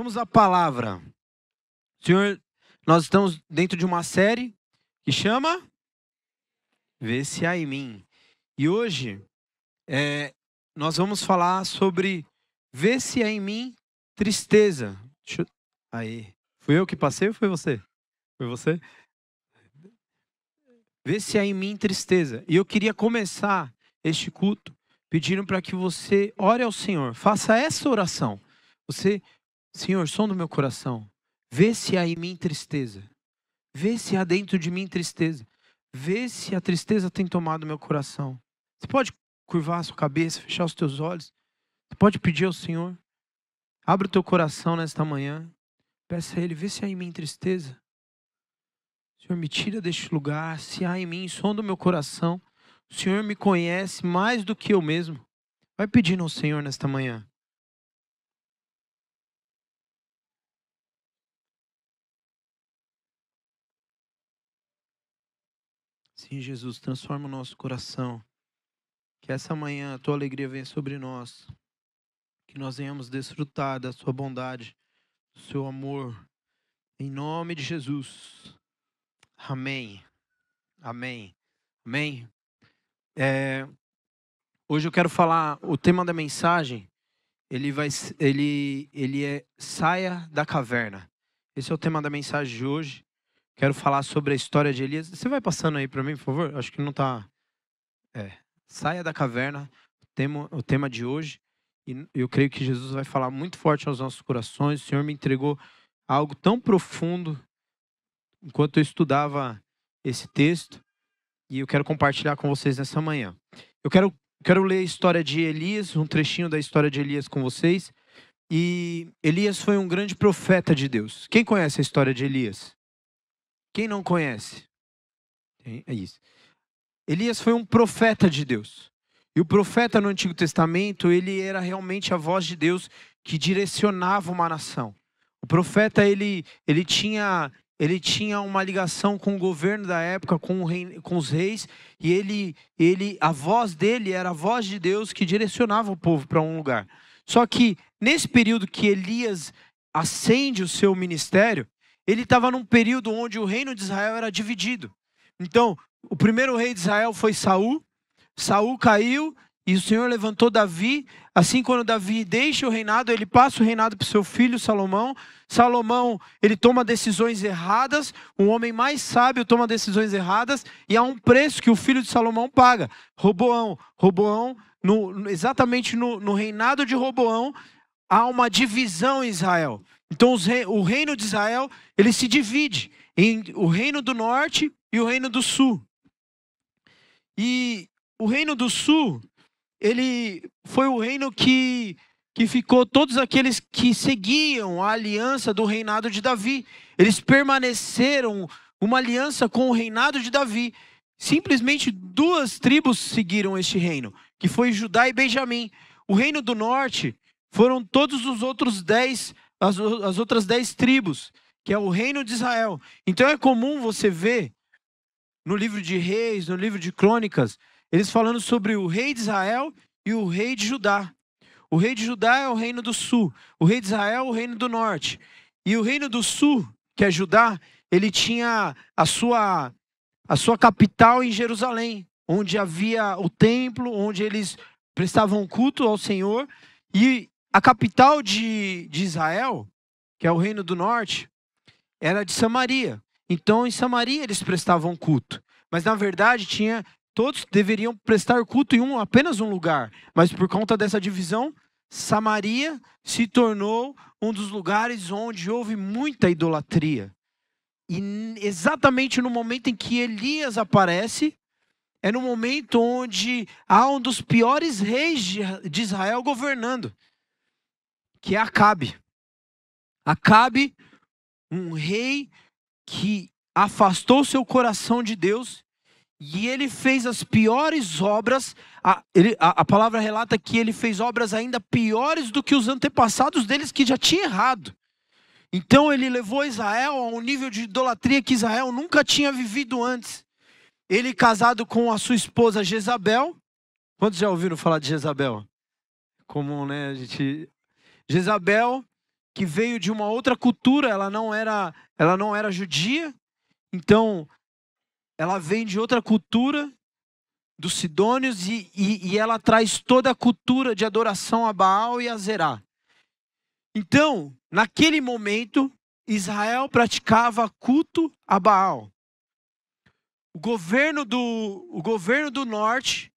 Vamos à palavra. Senhor, nós estamos dentro de uma série que chama Vê se há em mim. E hoje nós vamos falar sobre Vê se há em mim tristeza. Aí, fui eu que passei ou foi você? Foi você? Vê se há em mim tristeza. E eu queria começar este culto pedindo para que você ore ao Senhor. Faça essa oração. Você, Senhor, som do meu coração. Vê se há em mim tristeza. Vê se há dentro de mim tristeza. Vê se a tristeza tem tomado meu coração. Você pode curvar a sua cabeça, fechar os teus olhos. Você pode pedir ao Senhor. Abre o teu coração nesta manhã. Peça a Ele, vê se há em mim tristeza. Senhor, me tira deste lugar. Se há em mim, som do meu coração. O Senhor me conhece mais do que eu mesmo. Vai pedindo ao Senhor nesta manhã. Sim, Jesus, transforma o nosso coração. Que essa manhã a tua alegria venha sobre nós. Que nós venhamos desfrutar da sua bondade, do seu amor. Em nome de Jesus. Amém. Amém. Amém. Hoje eu quero falar, o tema da mensagem, ele é saia da caverna. Esse é o tema da mensagem de hoje. Quero falar sobre a história de Elias. Você vai passando aí para mim, por favor? Acho que não está. Saia da caverna, o tema de hoje. E eu creio que Jesus vai falar muito forte aos nossos corações. O Senhor me entregou algo tão profundo enquanto eu estudava esse texto. E eu quero compartilhar com vocês nessa manhã. Eu quero ler a história de Elias, um trechinho da história de Elias com vocês. E Elias foi um grande profeta de Deus. Quem conhece a história de Elias? Quem não conhece? É isso. Elias foi um profeta de Deus. E o profeta no Antigo Testamento, ele era realmente a voz de Deus que direcionava uma nação. O profeta, ele tinha uma ligação com o governo da época, com os reis, e a voz dele era a voz de Deus que direcionava o povo para um lugar. Só que nesse período que Elias acende o seu ministério, ele estava num período onde o reino de Israel era dividido. Então, o primeiro rei de Israel foi Saul. Saul caiu e o Senhor levantou Davi. Assim, quando Davi deixa o reinado, ele passa o reinado para o seu filho Salomão. Salomão, ele toma decisões erradas. Um homem mais sábio toma decisões erradas. E há um preço que o filho de Salomão paga. Roboão, exatamente no reinado de Roboão, há uma divisão em Israel. Então, o reino de Israel, ele se divide em o reino do norte e o reino do sul. E o reino do sul, ele foi o reino que ficou todos aqueles que seguiam a aliança do reinado de Davi. Eles permaneceram uma aliança com o reinado de Davi. Simplesmente 2 tribos seguiram este reino, que foi Judá e Benjamim. O reino do norte foram todos os outros 10, as outras 10 tribos, que é o reino de Israel. Então é comum você ver no livro de Reis, no livro de Crônicas, eles falando sobre o rei de Israel e o rei de Judá. O rei de Judá é o reino do sul, o rei de Israel é o reino do norte. E o reino do sul, que é Judá, ele tinha a sua capital em Jerusalém, onde havia o templo, onde eles prestavam culto ao Senhor. E a capital de Israel, que é o reino do norte, era de Samaria. Então, em Samaria eles prestavam culto. Mas, na verdade, todos deveriam prestar culto em apenas um lugar. Mas, por conta dessa divisão, Samaria se tornou um dos lugares onde houve muita idolatria. E exatamente no momento em que Elias aparece, é no momento onde há um dos piores reis de Israel governando, que é Acabe. Acabe, um rei que afastou seu coração de Deus, e ele fez as piores obras. A palavra relata que ele fez obras ainda piores do que os antepassados deles, que já tinham errado. Então ele levou Israel a um nível de idolatria que Israel nunca tinha vivido antes. Ele casado com a sua esposa Jezabel. Quantos já ouviram falar de Jezabel? Comum, né? Jezabel que veio de uma outra cultura, ela não era judia, então ela vem de outra cultura, dos sidônios, e ela traz toda a cultura de adoração a Baal e a Zerá. Então, naquele momento, Israel praticava culto a Baal. O governo do norte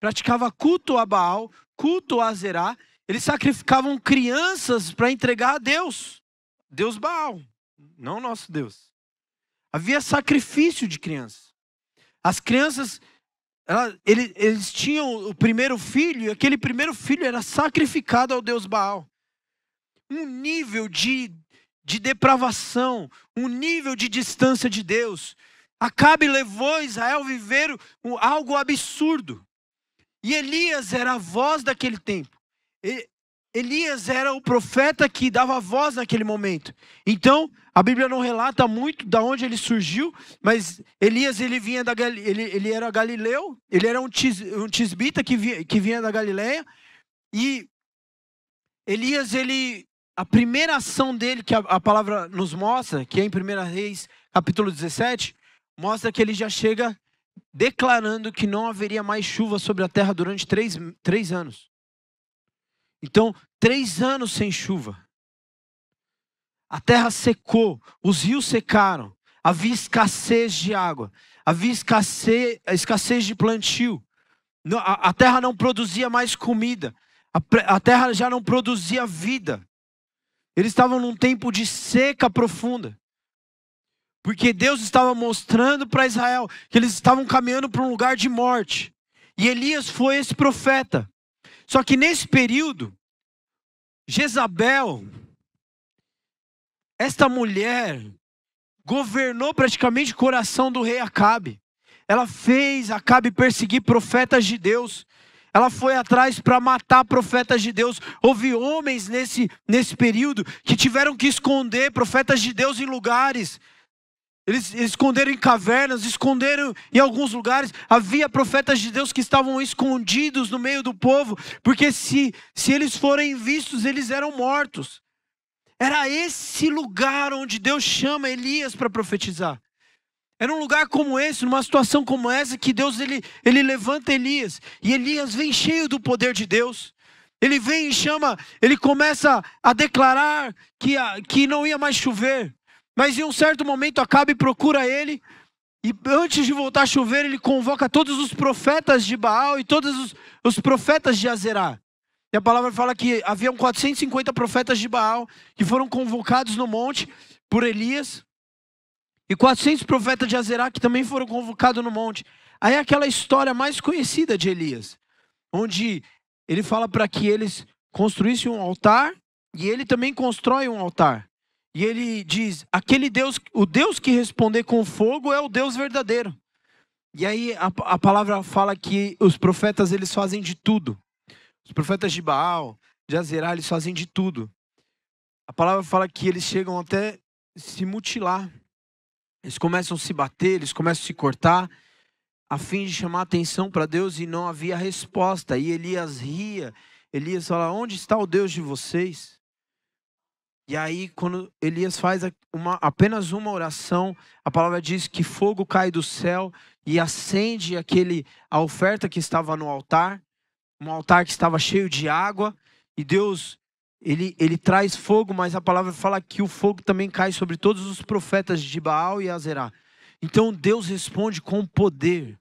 praticava culto a Baal, culto a Zerá. Eles sacrificavam crianças para entregar a Deus. Deus Baal, não nosso Deus. Havia sacrifício de crianças. As crianças, eles tinham o primeiro filho, e aquele primeiro filho era sacrificado ao Deus Baal. Um nível de depravação, um nível de distância de Deus. Acabe levou Israel a viver algo absurdo. E Elias era a voz daquele tempo. Elias era o profeta que dava voz naquele momento. Então, a Bíblia não relata muito de onde ele surgiu, mas Elias, ele era galileu, ele era um tisbita que vinha da Galileia. E Elias, a primeira ação dele, que a palavra nos mostra, que é em 1 Reis, capítulo 17, mostra que ele já chega declarando que não haveria mais chuva sobre a terra durante 3 anos. Então, 3 anos sem chuva. A terra secou, os rios secaram, havia escassez de água, havia escassez de plantio. A terra não produzia mais comida, a terra já não produzia vida. Eles estavam num tempo de seca profunda. Porque Deus estava mostrando para Israel que eles estavam caminhando para um lugar de morte. E Elias foi esse profeta. Só que nesse período, Jezabel, esta mulher, governou praticamente o coração do rei Acabe. Ela fez Acabe perseguir profetas de Deus. Ela foi atrás para matar profetas de Deus. Houve homens nesse período que tiveram que esconder profetas de Deus em lugares. Eles esconderam em cavernas, esconderam em alguns lugares. Havia profetas de Deus que estavam escondidos no meio do povo, porque se eles forem vistos, eles eram mortos. Era esse lugar onde Deus chama Elias para profetizar. Era um lugar como esse, numa situação como essa, que Deus ele levanta Elias. E Elias vem cheio do poder de Deus. Ele vem e chama, ele começa a declarar que não ia mais chover. Mas em um certo momento Acabe procura ele, e antes de voltar a chover, ele convoca todos os profetas de Baal e todos os profetas de Azerá. E a palavra fala que haviam 450 profetas de Baal que foram convocados no monte por Elias. E 400 profetas de Azerá que também foram convocados no monte. Aí é aquela história mais conhecida de Elias, onde ele fala para que eles construíssem um altar, e ele também constrói um altar. E ele diz, aquele Deus, o Deus que responder com fogo é o Deus verdadeiro. E aí a palavra fala que os profetas, eles fazem de tudo. Os profetas de Baal, de Azerá, eles fazem de tudo. A palavra fala que eles chegam até se mutilar. Eles começam a se bater, eles começam a se cortar, a fim de chamar atenção para Deus, e não havia resposta. E Elias ria. Elias fala, onde está o Deus de vocês? E aí, quando Elias faz apenas uma oração, a palavra diz que fogo cai do céu e acende a oferta que estava no altar, um altar que estava cheio de água, e Deus, ele traz fogo, mas a palavra fala que o fogo também cai sobre todos os profetas de Baal e Azerá. Então Deus responde com poder.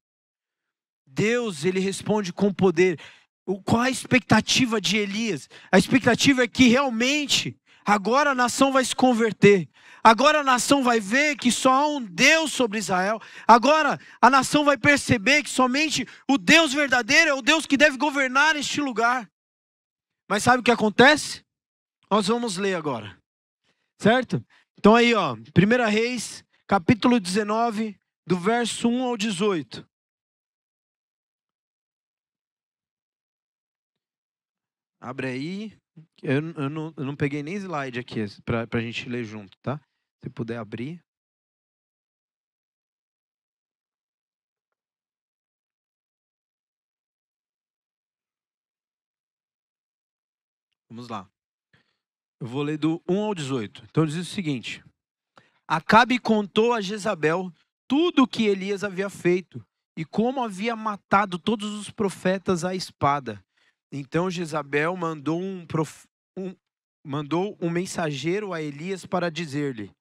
Deus, ele responde com poder. Qual a expectativa de Elias? A expectativa é que realmente agora a nação vai se converter. Agora a nação vai ver que só há um Deus sobre Israel. Agora a nação vai perceber que somente o Deus verdadeiro é o Deus que deve governar este lugar. Mas sabe o que acontece? Nós vamos ler agora. Certo? Então aí, 1 Reis, capítulo 19, do verso 1 ao 18. Abre aí. Eu não peguei nem slide aqui para a gente ler junto, tá? Se puder abrir. Vamos lá. Eu vou ler do 1 ao 18. Então diz o seguinte: Acabe contou a Jezabel tudo o que Elias havia feito e como havia matado todos os profetas à espada. Então Jezabel mandou um mensageiro a Elias para dizer-lhe: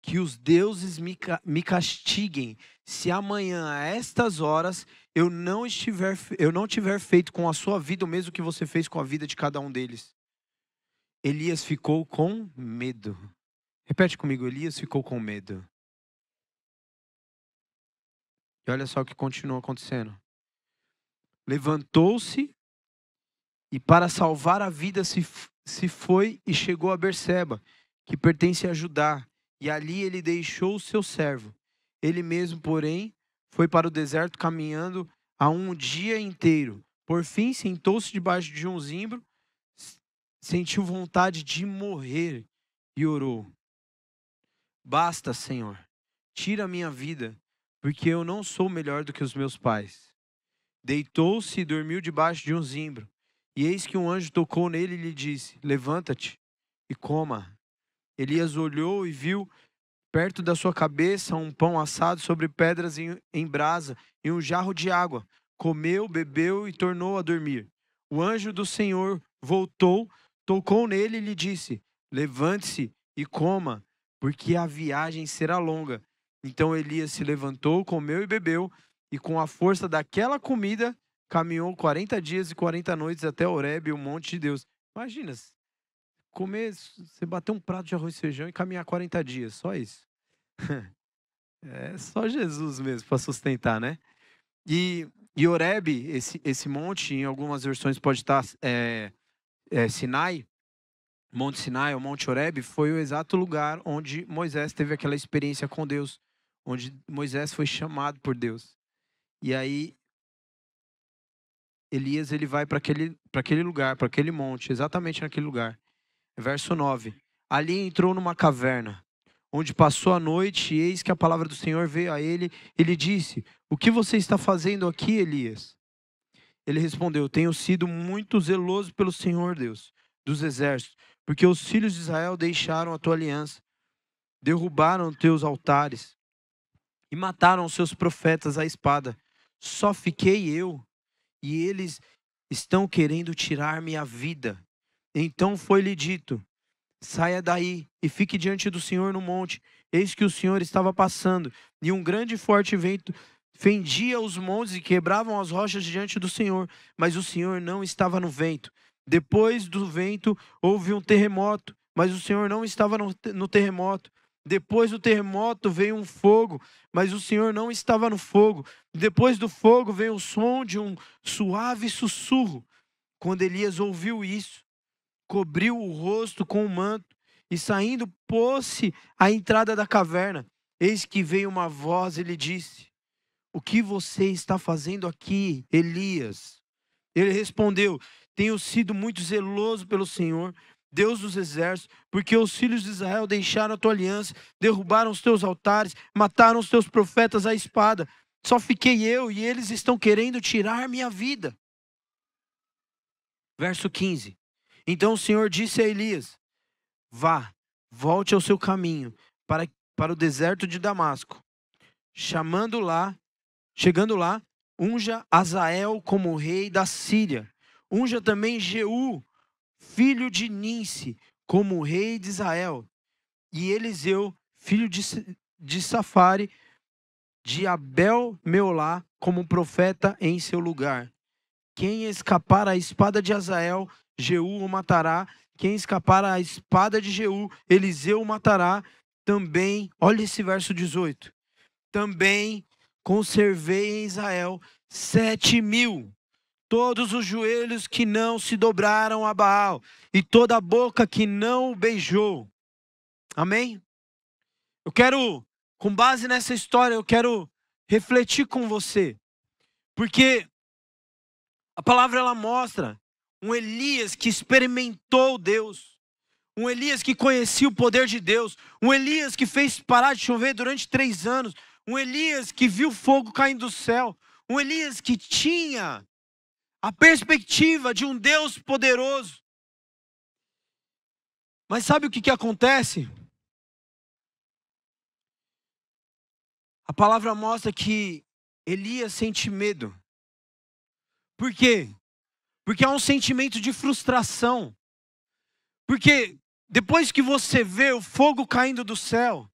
que os deuses me castiguem, se amanhã a estas horas eu não tiver feito com a sua vida o mesmo que você fez com a vida de cada um deles. Elias ficou com medo. Repete comigo, Elias ficou com medo. E olha só o que continua acontecendo. Levantou-se e para salvar a vida se foi e chegou a Berseba, que pertence a Judá. E ali ele deixou o seu servo. Ele mesmo, porém, foi para o deserto caminhando há um dia inteiro. Por fim, sentou-se debaixo de um zimbro, sentiu vontade de morrer e orou: Basta, Senhor, tira a minha vida, porque eu não sou melhor do que os meus pais. Deitou-se e dormiu debaixo de um zimbro. E eis que um anjo tocou nele e lhe disse: Levanta-te e coma. Elias olhou e viu perto da sua cabeça um pão assado sobre pedras em brasa e um jarro de água. Comeu, bebeu e tornou a dormir. O anjo do Senhor voltou, tocou nele e lhe disse: Levante-se e coma, porque a viagem será longa. Então Elias se levantou, comeu e bebeu, e com a força daquela comida caminhou 40 dias e 40 noites até Horebe, o monte de Deus. Imagina, você bater um prato de arroz e feijão e caminhar 40 dias, só isso. É só Jesus mesmo para sustentar, né? E Horebe, esse monte, em algumas versões pode estar Sinai, Monte Sinai ou Monte Horebe, foi o exato lugar onde Moisés teve aquela experiência com Deus, onde Moisés foi chamado por Deus. E aí Elias ele vai para aquele lugar, para aquele monte, exatamente naquele lugar. Verso 9. Ali entrou numa caverna, onde passou a noite, e eis que a palavra do Senhor veio a ele, e lhe disse: O que você está fazendo aqui, Elias? Ele respondeu: Tenho sido muito zeloso pelo Senhor Deus dos exércitos, porque os filhos de Israel deixaram a tua aliança, derrubaram teus altares e mataram os seus profetas à espada. Só fiquei eu, e eles estão querendo tirar-me a vida. Então foi-lhe dito: Saia daí e fique diante do Senhor no monte. Eis que o Senhor estava passando, e um grande e forte vento fendia os montes e quebravam as rochas diante do Senhor, mas o Senhor não estava no vento. Depois do vento houve um terremoto, mas o Senhor não estava no terremoto. Depois do terremoto veio um fogo, mas o Senhor não estava no fogo. Depois do fogo veio o som de um suave sussurro. Quando Elias ouviu isso, cobriu o rosto com o manto e saindo pôs-se à entrada da caverna. Eis que veio uma voz e lhe disse: O que você está fazendo aqui, Elias? Ele respondeu: Tenho sido muito zeloso pelo Senhor, Deus dos exércitos, porque os filhos de Israel deixaram a tua aliança, derrubaram os teus altares, mataram os teus profetas à espada. Só fiquei eu, e eles estão querendo tirar minha vida. Verso 15. Então o Senhor disse a Elias: Vá, volte ao seu caminho para o deserto de Damasco. Chegando lá, unja Azael como rei da Síria. Unja também Jeú, filho de Ninsi, como rei de Israel. E Eliseu, filho de Safare, de Abel-Meolá, como profeta em seu lugar. Quem escapar à espada de Azael, Jeú o matará. Quem escapar à espada de Jeú, Eliseu o matará. Também, olha esse verso 18. Também conservei em Israel 7.000, todos os joelhos que não se dobraram a Baal, e toda a boca que não o beijou. Amém? Eu quero, com base nessa história, eu quero refletir com você. Porque a palavra ela mostra um Elias que experimentou Deus, um Elias que conhecia o poder de Deus, um Elias que fez parar de chover durante 3 anos, um Elias que viu fogo caindo do céu, um Elias que tinha a perspectiva de um Deus poderoso. Mas sabe o que acontece? A palavra mostra que Elias sente medo. Por quê? Porque há um sentimento de frustração. Porque depois que você vê o fogo caindo do céu,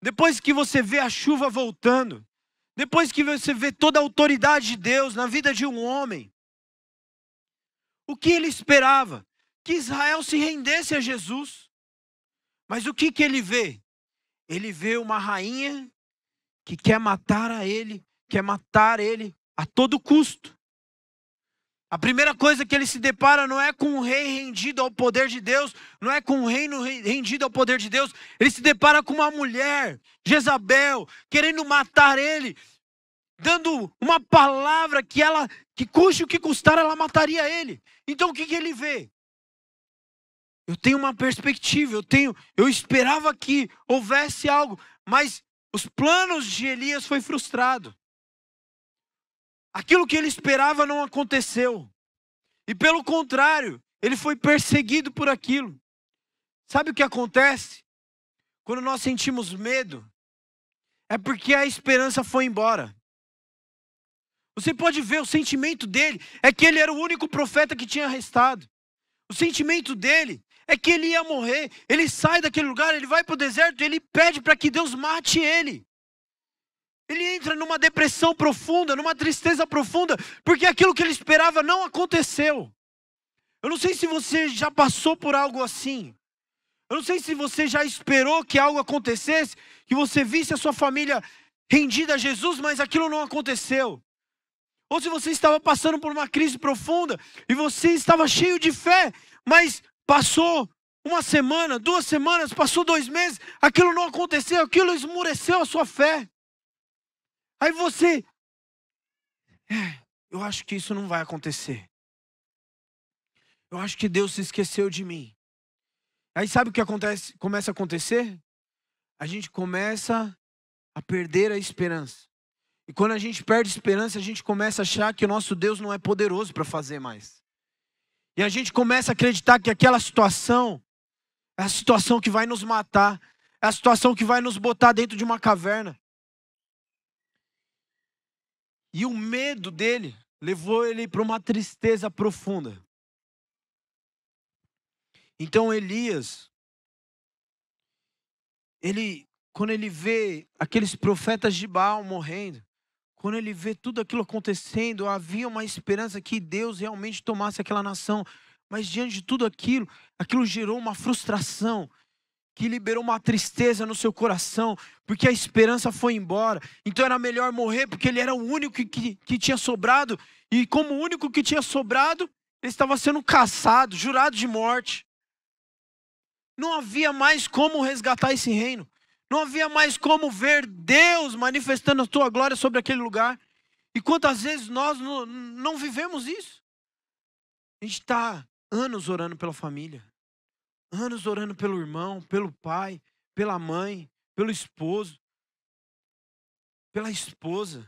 depois que você vê a chuva voltando, depois que você vê toda a autoridade de Deus na vida de um homem, o que ele esperava? Que Israel se rendesse a Jesus. Mas o que ele vê? Ele vê uma rainha que quer matar ele a todo custo. A primeira coisa que ele se depara não é com um rei rendido ao poder de Deus, não é com um reino rendido ao poder de Deus. Ele se depara com uma mulher, Jezabel, querendo matar ele, dando uma palavra que custe o que custar, ela mataria ele. Então o que ele vê? Eu tenho uma perspectiva, eu esperava que houvesse algo, mas os planos de Elias foi frustrado. Aquilo que ele esperava não aconteceu. E pelo contrário, ele foi perseguido por aquilo. Sabe o que acontece? Quando nós sentimos medo, é porque a esperança foi embora. Você pode ver o sentimento dele, é que ele era o único profeta que tinha restado. O sentimento dele é que ele ia morrer. Ele sai daquele lugar, ele vai para o deserto, ele pede para que Deus mate ele. Ele entra numa depressão profunda, numa tristeza profunda, porque aquilo que ele esperava não aconteceu. Eu não sei se você já passou por algo assim. Eu não sei se você já esperou que algo acontecesse, que você visse a sua família rendida a Jesus, mas aquilo não aconteceu. Ou se você estava passando por uma crise profunda e você estava cheio de fé, mas passou uma semana, 2 semanas, passou 2 meses, aquilo não aconteceu, aquilo esmureceu a sua fé. Aí você, eu acho que isso não vai acontecer. Eu acho que Deus se esqueceu de mim. Aí sabe o que começa a acontecer? A gente começa a perder a esperança. E quando a gente perde a esperança, a gente começa a achar que o nosso Deus não é poderoso para fazer mais. E a gente começa a acreditar que aquela situação é a situação que vai nos matar. É a situação que vai nos botar dentro de uma caverna. E o medo dele levou ele para uma tristeza profunda. Então Elias, quando ele vê aqueles profetas de Baal morrendo, quando ele vê tudo aquilo acontecendo, havia uma esperança que Deus realmente tomasse aquela nação. Mas diante de tudo aquilo gerou uma frustração, que liberou uma tristeza no seu coração, porque a esperança foi embora. Então era melhor morrer, porque ele era o único que tinha sobrado. E como o único que tinha sobrado, ele estava sendo caçado, jurado de morte. Não havia mais como resgatar esse reino. Não havia mais como ver Deus manifestando a sua glória sobre aquele lugar. E quantas vezes nós não vivemos isso? A gente está anos orando pela família. Anos orando pelo irmão, pelo pai, pela mãe, pelo esposo, pela esposa.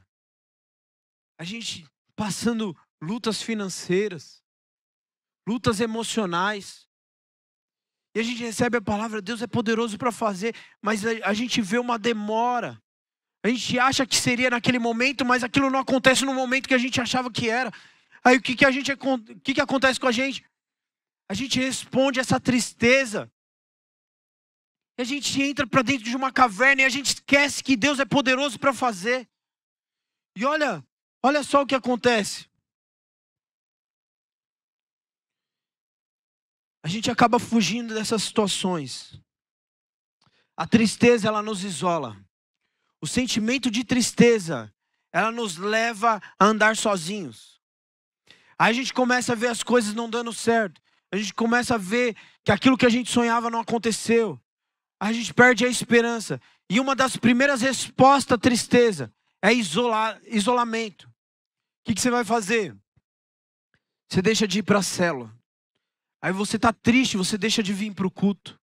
A gente passando lutas financeiras, lutas emocionais. E a gente recebe a palavra, Deus é poderoso para fazer, mas a gente vê uma demora. A gente acha que seria naquele momento, mas aquilo não acontece no momento que a gente achava que era. Aí o que acontece com a gente? A gente responde essa tristeza. E a gente entra para dentro de uma caverna e a gente esquece que Deus é poderoso para fazer. E olha só o que acontece. A gente acaba fugindo dessas situações. A tristeza, ela nos isola. O sentimento de tristeza, ela nos leva a andar sozinhos. Aí a gente começa a ver as coisas não dando certo. A gente começa a ver que aquilo que a gente sonhava não aconteceu. A gente perde a esperança. E uma das primeiras respostas à tristeza é isolamento. O que você vai fazer? Você deixa de ir para a célula. Aí você está triste, você deixa de vir para o culto.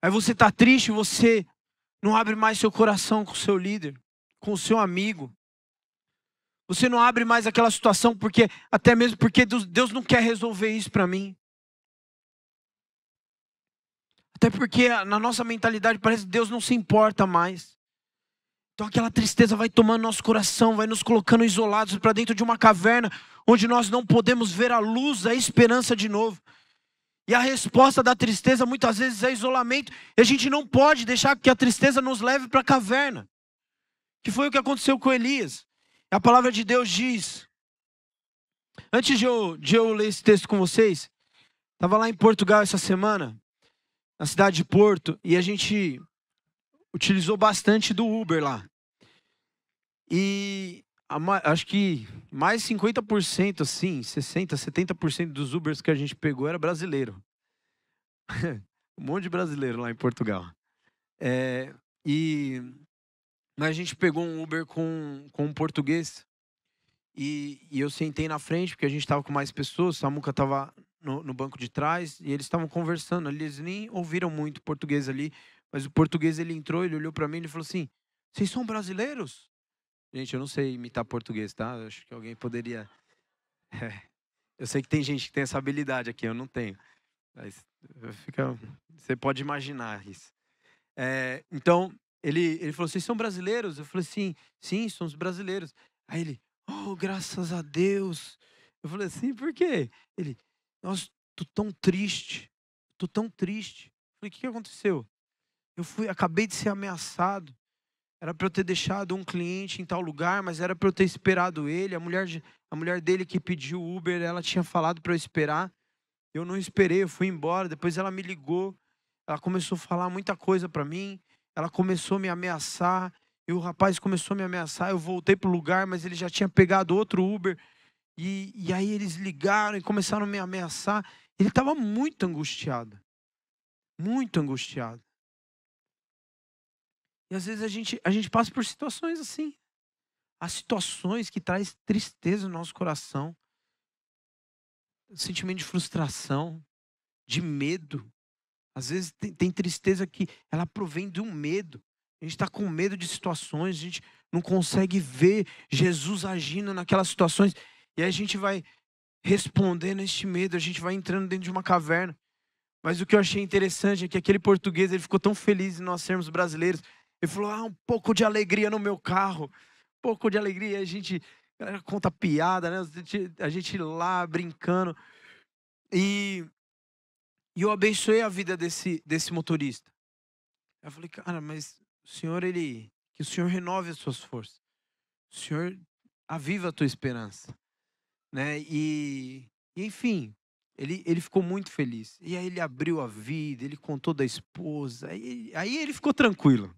Aí você está triste, você não abre mais seu coração com o seu líder, com o seu amigo. Você não abre mais aquela situação, até mesmo porque Deus não quer resolver isso para mim. Até porque na nossa mentalidade parece que Deus não se importa mais. Então aquela tristeza vai tomando nosso coração, vai nos colocando isolados para dentro de uma caverna, onde nós não podemos ver a luz, a esperança de novo. E a resposta da tristeza muitas vezes é isolamento. E a gente não pode deixar que a tristeza nos leve para a caverna. Que foi o que aconteceu com Elias. A palavra de Deus diz... Antes de eu ler esse texto com vocês, estava lá em Portugal essa semana, na cidade de Porto, e a gente utilizou bastante do Uber lá. E acho que mais 50%, assim, 60%, 70% dos Ubers que a gente pegou era brasileiro. Um monte de brasileiro lá em Portugal. Mas a gente pegou um Uber com um português. E eu sentei na frente, porque a gente estava com mais pessoas. Samuca estava no banco de trás. E eles estavam conversando ali. Eles nem ouviram muito português ali. Mas o português, ele entrou, ele olhou para mim e falou assim: vocês são brasileiros? Gente, eu não sei imitar português, tá? Eu acho que alguém poderia... Eu sei que tem gente que tem essa habilidade aqui, eu não tenho. Mas você pode imaginar isso. Então, ele falou: vocês são brasileiros? Eu falei assim: sim, somos brasileiros. Aí ele: oh, graças a Deus. Eu falei assim: por quê? Ele: nossa, tô tão triste. Eu falei: o que aconteceu? Acabei de ser ameaçado. Era para eu ter deixado um cliente em tal lugar, mas era para eu ter esperado ele. A mulher dele que pediu o Uber, ela tinha falado para eu esperar. Eu não esperei, eu fui embora. Depois ela me ligou. Ela começou a falar muita coisa para mim. Ela começou a me ameaçar. E o rapaz começou a me ameaçar. Eu voltei pro lugar, mas ele já tinha pegado outro Uber. E aí eles ligaram e começaram a me ameaçar. Ele estava muito angustiado. Muito angustiado. E às vezes a gente passa por situações assim. Há situações que trazem tristeza no nosso coração. Sentimento de frustração, de medo. Às vezes tem tristeza que ela provém de um medo. A gente está com medo de situações, a gente não consegue ver Jesus agindo naquelas situações. E aí a gente vai respondendo a este medo, a gente vai entrando dentro de uma caverna. Mas o que eu achei interessante é que aquele português, ele ficou tão feliz em nós sermos brasileiros. Ele falou: um pouco de alegria no meu carro. Um pouco de alegria. A gente conta piada, né? A gente lá brincando. E eu abençoei a vida desse motorista. Eu falei: cara, mas o Senhor, que o Senhor renove as suas forças. O Senhor aviva a tua esperança. Né? E enfim, ele ficou muito feliz. E aí ele abriu a vida, ele contou da esposa. Aí ele ficou tranquilo.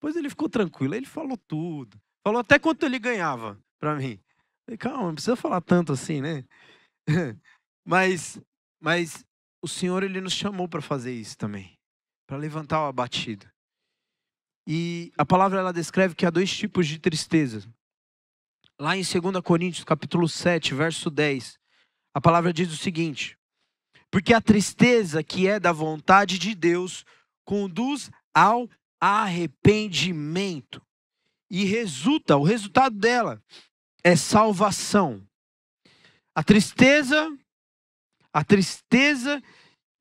Depois ele ficou tranquilo, aí ele falou tudo. Falou até quanto ele ganhava para mim. Eu falei: calma, não precisa falar tanto assim, né? Mas o Senhor, ele nos chamou para fazer isso também. Para levantar o abatido. E a palavra, ela descreve que há dois tipos de tristeza. Lá em 2 Coríntios, capítulo 7, verso 10. A palavra diz o seguinte: porque a tristeza que é da vontade de Deus conduz ao arrependimento. E o resultado dela é salvação. A tristeza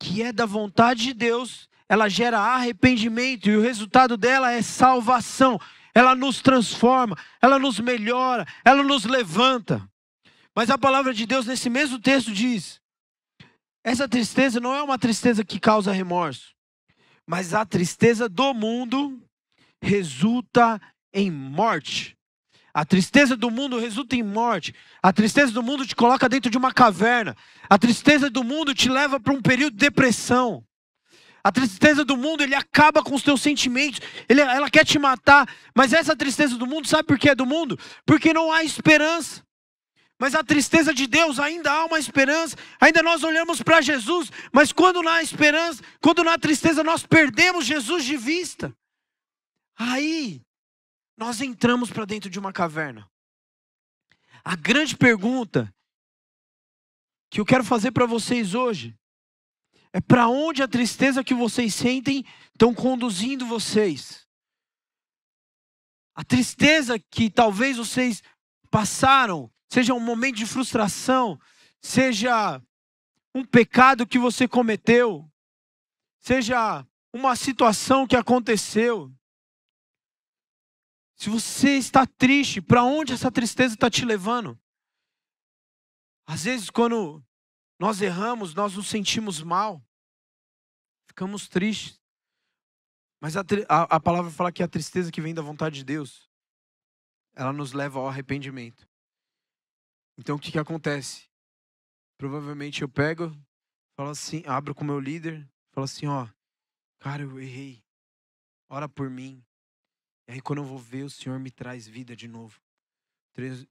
que é da vontade de Deus, ela gera arrependimento. E o resultado dela é salvação. Ela nos transforma, ela nos melhora, ela nos levanta. Mas a palavra de Deus nesse mesmo texto diz: essa tristeza não é uma tristeza que causa remorso, mas a tristeza do mundo resulta em morte. A tristeza do mundo resulta em morte. A tristeza do mundo te coloca dentro de uma caverna. A tristeza do mundo te leva para um período de depressão. A tristeza do mundo, ele acaba com os teus sentimentos. Ela quer te matar. Mas essa tristeza do mundo, sabe por que é do mundo? Porque não há esperança. Mas a tristeza de Deus, ainda há uma esperança. Ainda nós olhamos para Jesus. Mas quando não há esperança, quando não há tristeza, nós perdemos Jesus de vista. Aí, nós entramos para dentro de uma caverna. A grande pergunta que eu quero fazer para vocês hoje é: para onde a tristeza que vocês sentem estão conduzindo vocês? A tristeza que talvez vocês passaram, seja um momento de frustração, seja um pecado que você cometeu, seja uma situação que aconteceu. Se você está triste, para onde essa tristeza está te levando? Às vezes, quando nós erramos, nós nos sentimos mal, ficamos tristes. Mas a palavra fala que a tristeza que vem da vontade de Deus, ela nos leva ao arrependimento. Então o que acontece? Provavelmente eu pego, falo assim, abro com o meu líder, falo assim, ó, cara, eu errei, ora por mim. E aí quando eu vou ver, o Senhor me traz vida de novo.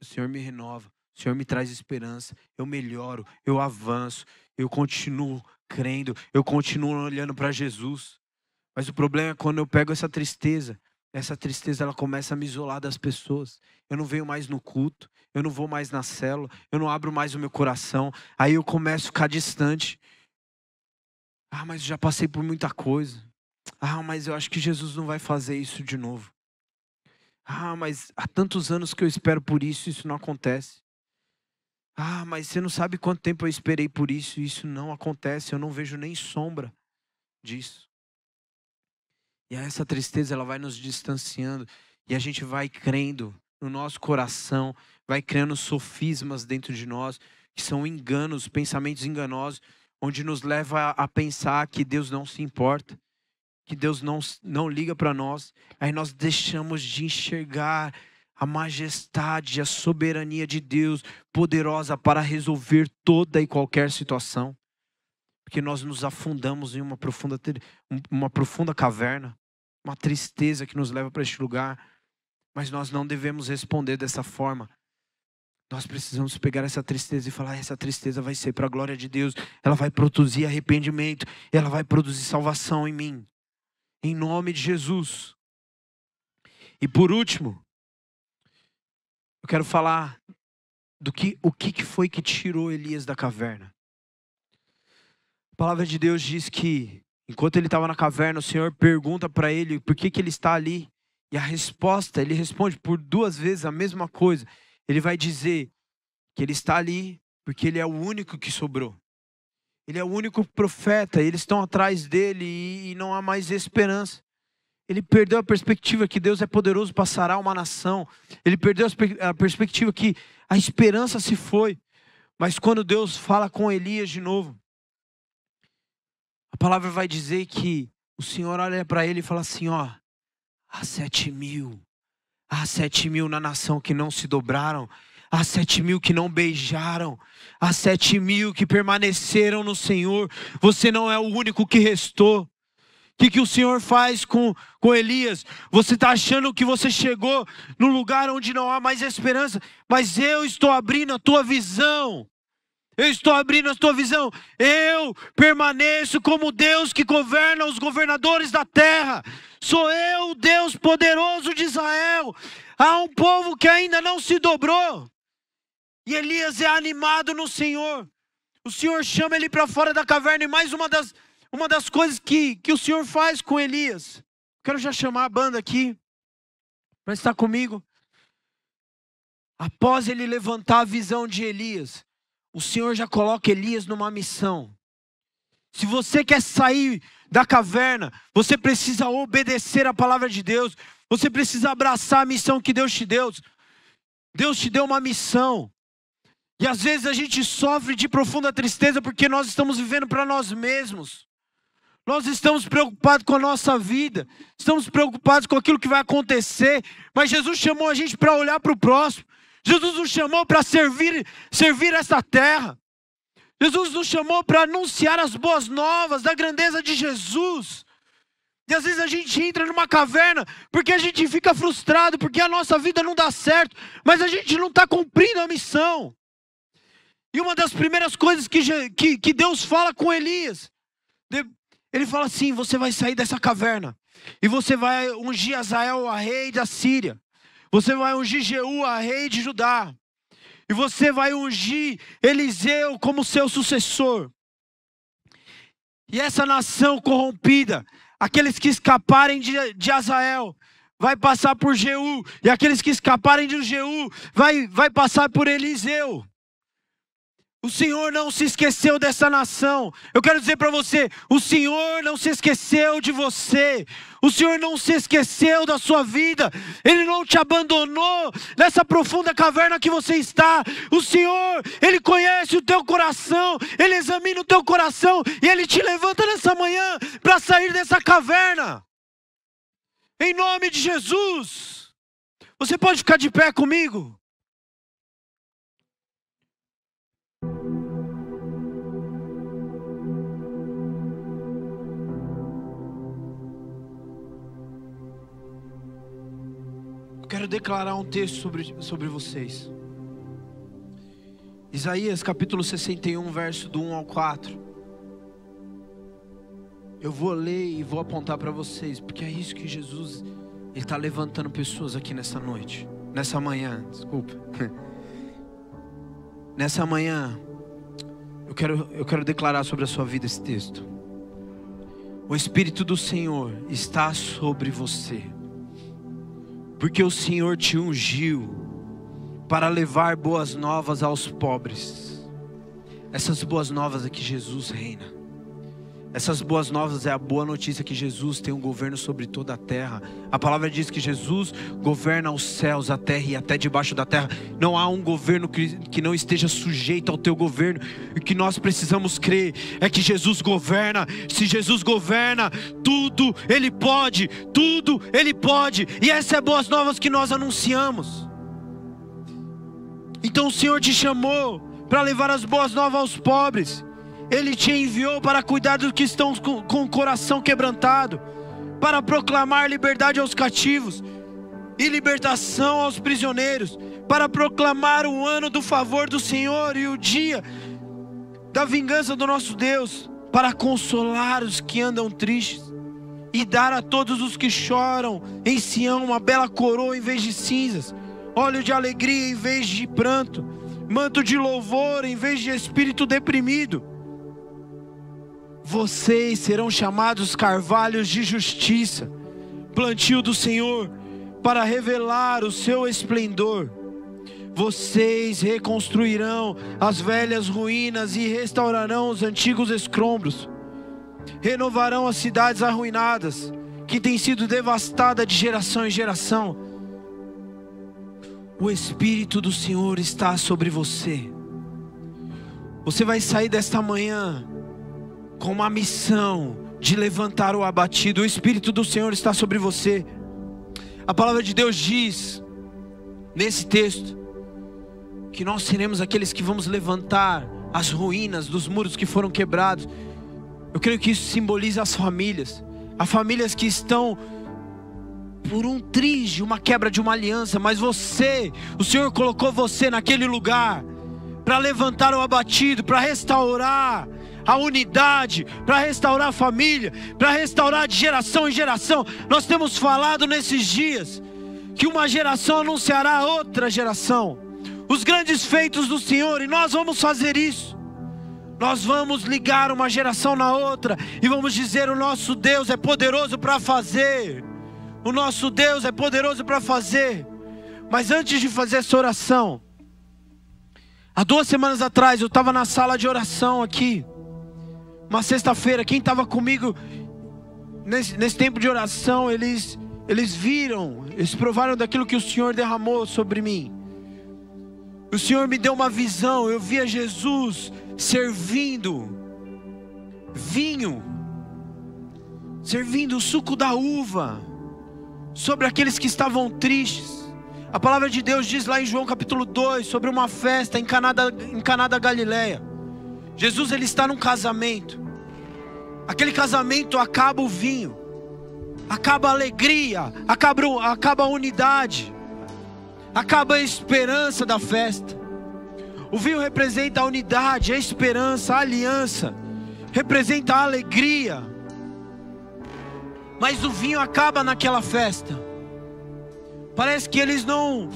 O Senhor me renova, o Senhor me traz esperança, eu melhoro, eu avanço, eu continuo crendo, eu continuo olhando para Jesus. Mas o problema é quando eu pego essa tristeza ela começa a me isolar das pessoas. Eu não venho mais no culto, eu não vou mais na célula, eu não abro mais o meu coração. Aí eu começo a ficar distante. Ah, mas eu já passei por muita coisa. Ah, mas eu acho que Jesus não vai fazer isso de novo. Ah, mas há tantos anos que eu espero por isso, isso não acontece. Ah, mas você não sabe quanto tempo eu esperei por isso, e isso não acontece. Eu não vejo nem sombra disso. E aí essa tristeza, ela vai nos distanciando. E a gente vai crendo no nosso coração, vai criando sofismas dentro de nós, que são enganos, pensamentos enganosos, onde nos leva a pensar que Deus não se importa, que Deus não liga para nós. Aí nós deixamos de enxergar a majestade, a soberania de Deus, poderosa para resolver toda e qualquer situação. Porque nós nos afundamos em uma profunda caverna, uma tristeza que nos leva para este lugar. Mas nós não devemos responder dessa forma. Nós precisamos pegar essa tristeza e falar, essa tristeza vai ser para a glória de Deus. Ela vai produzir arrependimento, ela vai produzir salvação em mim. Em nome de Jesus. E por último, eu quero falar o que foi que tirou Elias da caverna. A palavra de Deus diz que, enquanto ele estava na caverna, o Senhor pergunta para ele por que ele está ali. E a resposta, ele responde por 2 vezes a mesma coisa. Ele vai dizer que ele está ali porque ele é o único que sobrou. Ele é o único profeta, eles estão atrás dele e não há mais esperança. Ele perdeu a perspectiva que Deus é poderoso para sarar uma nação. Ele perdeu a perspectiva que a esperança se foi. Mas quando Deus fala com Elias de novo, a palavra vai dizer que o Senhor olha para ele e fala assim, ó, há 7.000 na nação que não se dobraram, há 7.000 que não beijaram, há 7.000 que permaneceram no Senhor. Você não é o único que restou. O que o Senhor faz com Elias? Você está achando que você chegou no lugar onde não há mais esperança, mas eu estou abrindo a tua visão. Eu estou abrindo a tua visão. Eu permaneço como Deus que governa os governadores da terra. Sou eu, o Deus poderoso de Israel. Há um povo que ainda não se dobrou. E Elias é animado no Senhor. O Senhor chama ele para fora da caverna. E mais uma das coisas que o Senhor faz com Elias. Quero já chamar a banda aqui para estar comigo. Após ele levantar a visão de Elias, o Senhor já coloca Elias numa missão. Se você quer sair da caverna, você precisa obedecer a palavra de Deus. Você precisa abraçar a missão que Deus te deu. Deus te deu uma missão. E às vezes a gente sofre de profunda tristeza porque nós estamos vivendo para nós mesmos. Nós estamos preocupados com a nossa vida. Estamos preocupados com aquilo que vai acontecer. Mas Jesus chamou a gente para olhar para o próximo. Jesus nos chamou para servir essa terra. Jesus nos chamou para anunciar as boas novas da grandeza de Jesus. E às vezes a gente entra numa caverna porque a gente fica frustrado, porque a nossa vida não dá certo, mas a gente não está cumprindo a missão. E uma das primeiras coisas que Deus fala com Elias, ele fala assim, você vai sair dessa caverna e você vai ungir Azael, a rei da Síria. Você vai ungir Jeú, a rei de Judá. E você vai ungir Eliseu como seu sucessor. E essa nação corrompida, aqueles que escaparem de Azael, vai passar por Jeú. E aqueles que escaparem de Jeú, vai passar por Eliseu. O Senhor não se esqueceu dessa nação. Eu quero dizer para você, o Senhor não se esqueceu de você. O Senhor não se esqueceu da sua vida. Ele não te abandonou nessa profunda caverna que você está. O Senhor, Ele conhece o teu coração. Ele examina o teu coração. E Ele te levanta nessa manhã para sair dessa caverna. Em nome de Jesus. Você pode ficar de pé comigo? Quero declarar um texto sobre vocês. Isaías capítulo 61, verso do 1 ao 4. Eu vou ler e vou apontar para vocês, porque é isso que Jesus, Ele está levantando pessoas aqui nessa noite. Nessa manhã, desculpa. Nessa manhã, eu quero declarar sobre a sua vida esse texto. O Espírito do Senhor está sobre você. Porque o Senhor te ungiu para levar boas novas aos pobres. Essas boas novas é que Jesus reina. Essas boas novas é a boa notícia que Jesus tem um governo sobre toda a terra. A palavra diz que Jesus governa os céus, a terra e até debaixo da terra. Não há um governo que não esteja sujeito ao teu governo. O que nós precisamos crer é que Jesus governa. Se Jesus governa, tudo Ele pode. Tudo Ele pode. E essas é boas novas que nós anunciamos. Então o Senhor te chamou para levar as boas novas aos pobres. Ele te enviou para cuidar dos que estão com o coração quebrantado, para proclamar liberdade aos cativos e libertação aos prisioneiros, para proclamar o ano do favor do Senhor e o dia da vingança do nosso Deus, para consolar os que andam tristes e dar a todos os que choram em Sião uma bela coroa em vez de cinzas, óleo de alegria em vez de pranto, manto de louvor em vez de espírito deprimido. Vocês serão chamados carvalhos de justiça, plantio do Senhor, para revelar o seu esplendor. Vocês reconstruirão as velhas ruínas e restaurarão os antigos escombros. Renovarão as cidades arruinadas, que têm sido devastadas de geração em geração. O Espírito do Senhor está sobre você. Você vai sair desta manhã com uma missão de levantar o abatido. O Espírito do Senhor está sobre você. A palavra de Deus diz nesse texto que nós seremos aqueles que vamos levantar as ruínas dos muros que foram quebrados. Eu creio que isso simboliza as famílias que estão por um triz, uma quebra de uma aliança. Mas você, o Senhor colocou você naquele lugar para levantar o abatido, para restaurar a unidade, para restaurar a família, para restaurar de geração em geração. Nós temos falado nesses dias que uma geração anunciará a outra geração os grandes feitos do Senhor, e nós vamos fazer isso. Nós vamos ligar uma geração na outra e vamos dizer: o nosso Deus é poderoso para fazer. O nosso Deus é poderoso para fazer. Mas antes de fazer essa oração, há 2 semanas atrás eu estava na sala de oração aqui, uma sexta-feira. Quem estava comigo nesse tempo de oração, eles provaram daquilo que o Senhor derramou sobre mim. O Senhor me deu uma visão. Eu via Jesus servindo vinho, servindo o suco da uva sobre aqueles que estavam tristes. A palavra de Deus diz lá em João capítulo 2 sobre uma festa em Caná da Galileia. Jesus, ele está num casamento. Aquele casamento acaba o vinho, acaba a alegria, acaba a unidade, acaba a esperança da festa. O vinho representa a unidade, a esperança, a aliança, representa a alegria. Mas o vinho acaba naquela festa. Parece que eles não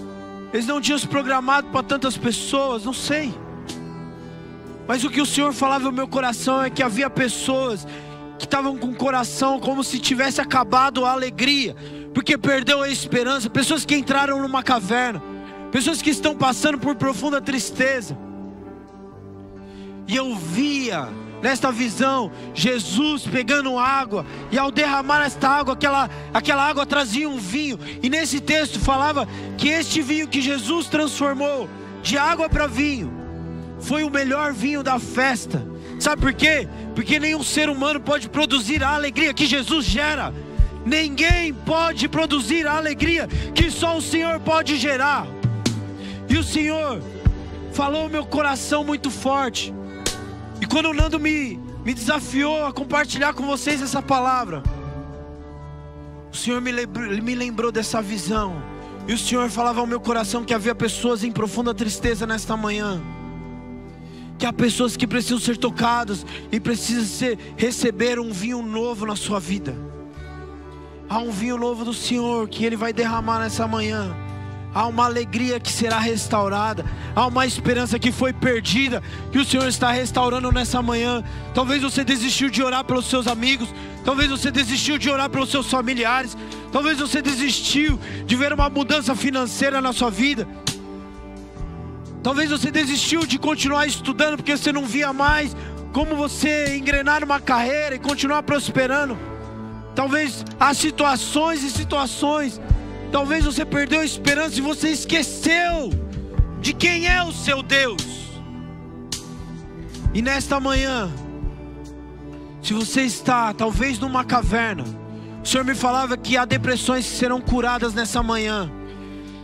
tinham se programado para tantas pessoas, não sei. Mas o que o Senhor falava no meu coração é que havia pessoas que estavam com o coração como se tivesse acabado a alegria, porque perdeu a esperança. Pessoas que entraram numa caverna, pessoas que estão passando por profunda tristeza. E eu via, nesta visão, Jesus pegando água, e ao derramar esta água, aquela água trazia um vinho. E nesse texto falava que este vinho que Jesus transformou de água para vinho, foi o melhor vinho da festa. Sabe por quê? Porque nenhum ser humano pode produzir a alegria que Jesus gera. Ninguém pode produzir a alegria que só o Senhor pode gerar. E o Senhor falou no meu coração muito forte. E quando o Nando me desafiou a compartilhar com vocês essa palavra, o Senhor me lembrou dessa visão. E o Senhor falava ao meu coração que havia pessoas em profunda tristeza nesta manhã. Que há pessoas que precisam ser tocadas e precisam receber um vinho novo na sua vida. Há um vinho novo do Senhor que Ele vai derramar nessa manhã. Há uma alegria que será restaurada. Há uma esperança que foi perdida, que o Senhor está restaurando nessa manhã. Talvez você desistiu de orar pelos seus amigos. Talvez você desistiu de orar pelos seus familiares. Talvez você desistiu de ver uma mudança financeira na sua vida. Talvez você desistiu de continuar estudando porque você não via mais como você engrenar numa carreira e continuar prosperando. Talvez há situações e situações. Talvez você perdeu a esperança e você esqueceu de quem é o seu Deus. E nesta manhã, se você está talvez numa caverna, o Senhor me falava que há depressões que serão curadas nessa manhã.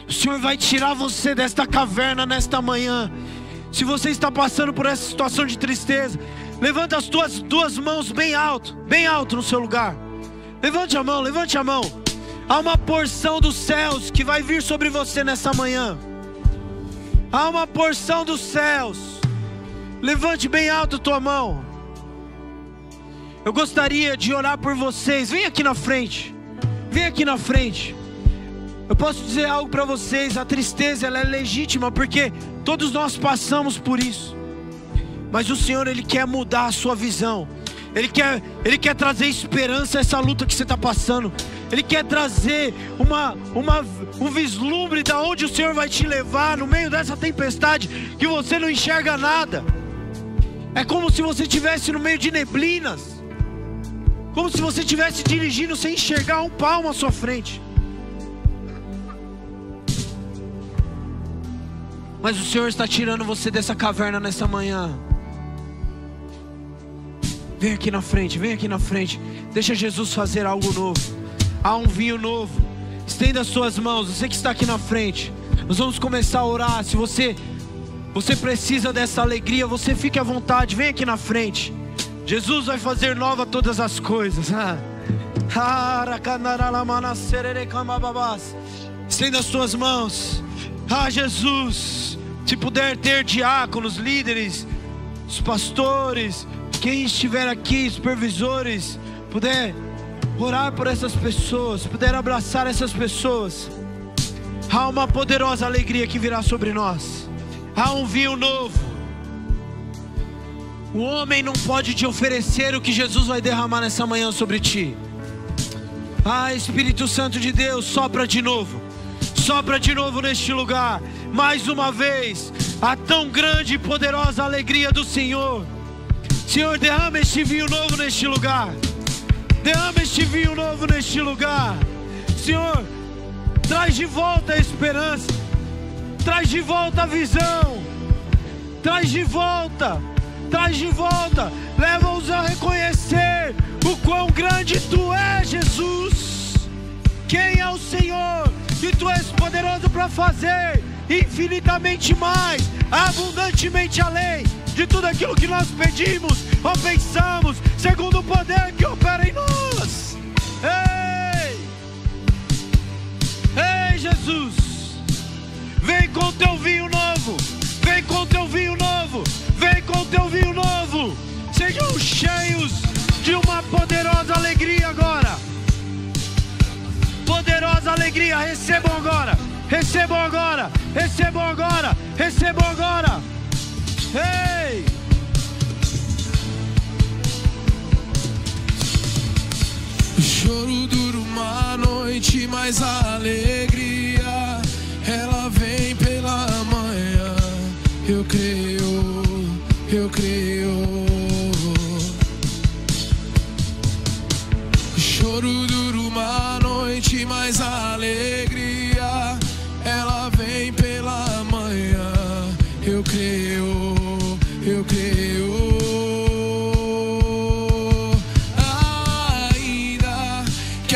O Senhor vai tirar você desta caverna nesta manhã. Se você está passando por essa situação de tristeza, levanta as tuas duas mãos bem alto no seu lugar. Levante a mão, levante a mão. Há uma porção dos céus que vai vir sobre você nessa manhã. Há uma porção dos céus. Levante bem alto a tua mão. Eu gostaria de orar por vocês. Vem aqui na frente. Vem aqui na frente. Eu posso dizer algo para vocês. A tristeza ela é legítima, porque todos nós passamos por isso. Mas o Senhor, Ele quer mudar a sua visão. Ele quer trazer esperança a essa luta que você está passando. Ele quer trazer um vislumbre de onde o Senhor vai te levar no meio dessa tempestade que você não enxerga nada. É como se você estivesse no meio de neblinas, como se você estivesse dirigindo sem enxergar um palmo à sua frente. Mas o Senhor está tirando você dessa caverna nessa manhã. Vem aqui na frente, vem aqui na frente. Deixa Jesus fazer algo novo. Há um vinho novo. Estenda as suas mãos, você que está aqui na frente. Nós vamos começar a orar. Se você precisa dessa alegria, você fique à vontade, vem aqui na frente. Jesus vai fazer nova todas as coisas. Estenda as suas mãos. Jesus, se puder ter diáconos, líderes, os pastores, quem estiver aqui, supervisores, puder orar por essas pessoas, puder abraçar essas pessoas. Há uma poderosa alegria que virá sobre nós. Há um vinho novo. O homem não pode te oferecer o que Jesus vai derramar nessa manhã sobre ti. Espírito Santo de Deus, sopra de novo. Sopra de novo neste lugar. Mais uma vez, a tão grande e poderosa alegria do Senhor. Senhor, derrama este vinho novo neste lugar. Derrama este vinho novo neste lugar. Senhor, traz de volta a esperança. Traz de volta a visão. Traz de volta. Traz de volta. Leva-os a reconhecer o quão grande Tu és, Jesus. Quem é o Senhor? E Tu és poderoso para fazer infinitamente mais, abundantemente além de tudo aquilo que nós pedimos ou pensamos, segundo o poder que opera em nós. Ei, Jesus, vem com Teu vinho novo, vem com Teu vinho novo, vem com Teu vinho novo. Sejam cheios de uma poderosa alegria agora. Poderosa alegria, recebam agora, recebam agora, recebam agora, recebam agora. Ei! O choro dura uma noite, mas a alegria ela vem pela manhã. Eu creio, eu creio.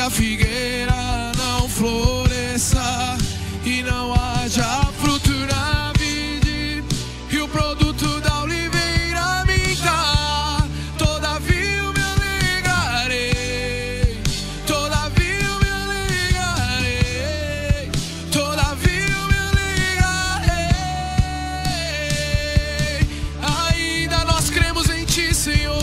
a figueira não floresça e não haja fruto na vide, e o produto da oliveira minta. Todavia eu me alegrarei, todavia eu me alegrarei, todavia eu me alegrarei. Ainda nós cremos em Ti, Senhor,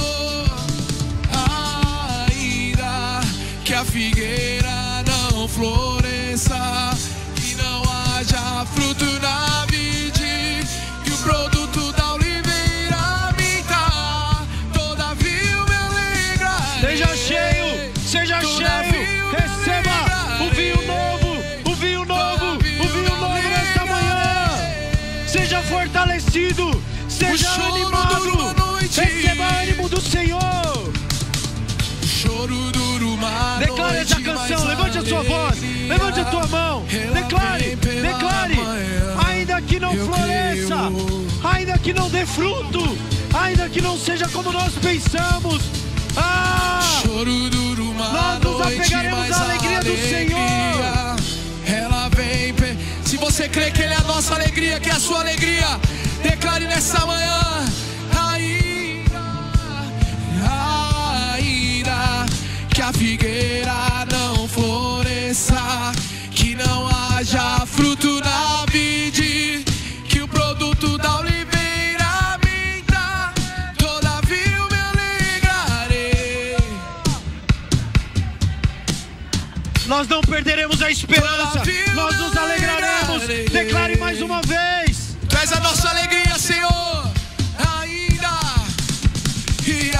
ainda que a figueira não floresça e não haja fruto na vide, e o produto da oliveira minta. Todavia eu me alegrarei. Seja cheio, seja cheio. Receba o vinho novo, o vinho novo, o vinho novo nesta manhã. Seja fortalecido, seja animado. Receba ânimo do Senhor. O choro dura uma noite. Declare essa canção, levante a sua voz, levante a tua mão. Declare, declare. Ainda que não floresça, ainda que não dê fruto, ainda que não seja como nós pensamos, Choro dura uma nós nos noite, apegaremos mas à alegria do Senhor. Ela vem. Se você crê que Ele é a nossa alegria, que é a sua alegria, declare nessa manhã. Ainda que a figueira não floresça, que não haja fruto na vide, que o produto da oliveira minta. Todavia eu me alegrarei. Nós não perderemos a esperança, nós nos alegraremos. Declare mais uma vez. Tu és a nossa alegria, Senhor. Ainda e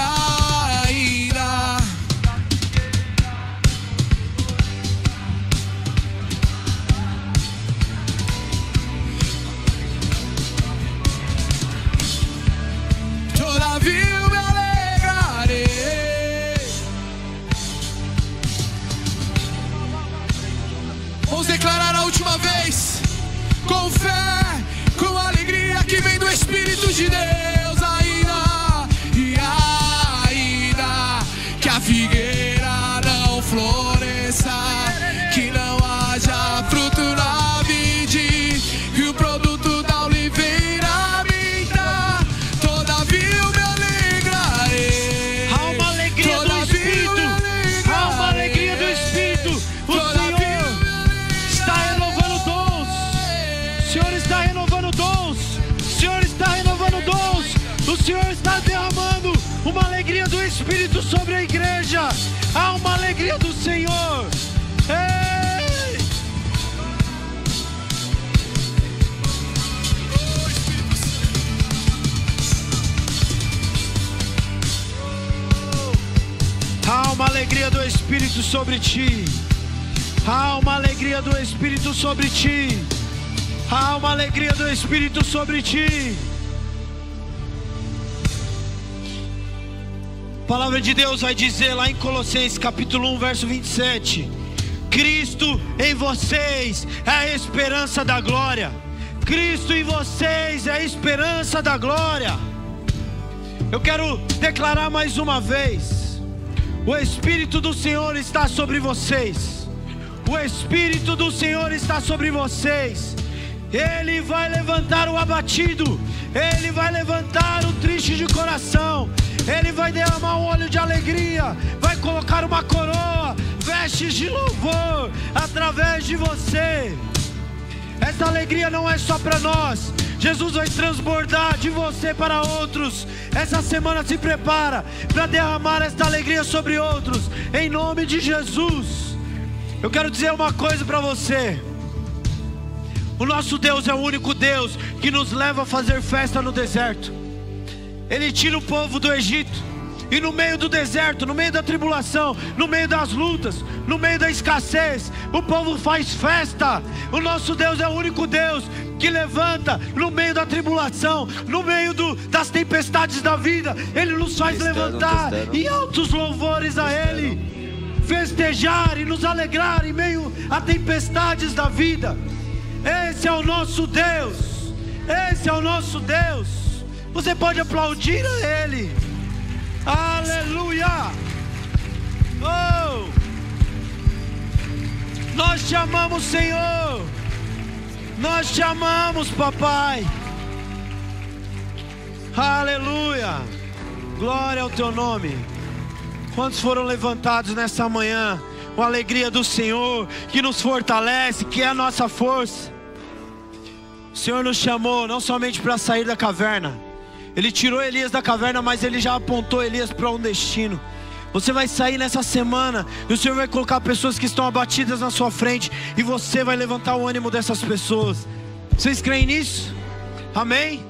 ainda. Todavia eu me alegrarei. Vamos declarar a última vez, com fé, com alegria que vem do Espírito de Deus. Ainda e ainda que a figueira não floresça, que não haja fruto na vide, e o produto da oliveira minta. Todavia eu me alegrarei. Há uma alegria do Espírito, há uma alegria do Espírito. O Senhor está renovando dons, o Senhor está renovando dons, o Senhor está renovando dons, o Senhor está derramando uma alegria do Espírito sobre a igreja. Há uma alegria do Senhor. Ei! Há uma alegria do Espírito sobre ti. Há uma alegria do Espírito sobre ti. Há uma alegria do Espírito sobre ti. A palavra de Deus vai dizer lá em Colossenses capítulo 1, verso 27. Cristo em vocês é a esperança da glória. Cristo em vocês é a esperança da glória. Eu quero declarar mais uma vez: o Espírito do Senhor está sobre vocês. O Espírito do Senhor está sobre vocês. Ele vai levantar o abatido, Ele vai levantar o triste de coração, Ele vai derramar um óleo de alegria, vai colocar uma coroa, vestes de louvor através de você. Essa alegria não é só para nós. Jesus vai transbordar de você para outros. Essa semana se prepara para derramar esta alegria sobre outros, em nome de Jesus. Eu quero dizer uma coisa para você: o nosso Deus é o único Deus que nos leva a fazer festa no deserto. Ele tira o povo do Egito, e no meio do deserto, no meio da tribulação, no meio das lutas, no meio da escassez, o povo faz festa. O nosso Deus é o único Deus que levanta no meio da tribulação, no meio das tempestades da vida. Ele nos faz levantar em altos louvores a Ele, festejar e nos alegrar em meio a tempestades da vida. Esse é o nosso Deus. Esse é o nosso Deus. Você pode aplaudir a Ele. Aleluia. Oh! Nós te amamos, Senhor. Nós te amamos, papai. Aleluia. Glória ao teu nome. Quantos foram levantados nessa manhã com a alegria do Senhor, que nos fortalece, que é a nossa força. O Senhor nos chamou não somente para sair da caverna. Ele tirou Elias da caverna, mas Ele já apontou Elias para um destino. Você vai sair nessa semana e o Senhor vai colocar pessoas que estão abatidas na sua frente, e você vai levantar o ânimo dessas pessoas. Vocês creem nisso? Amém?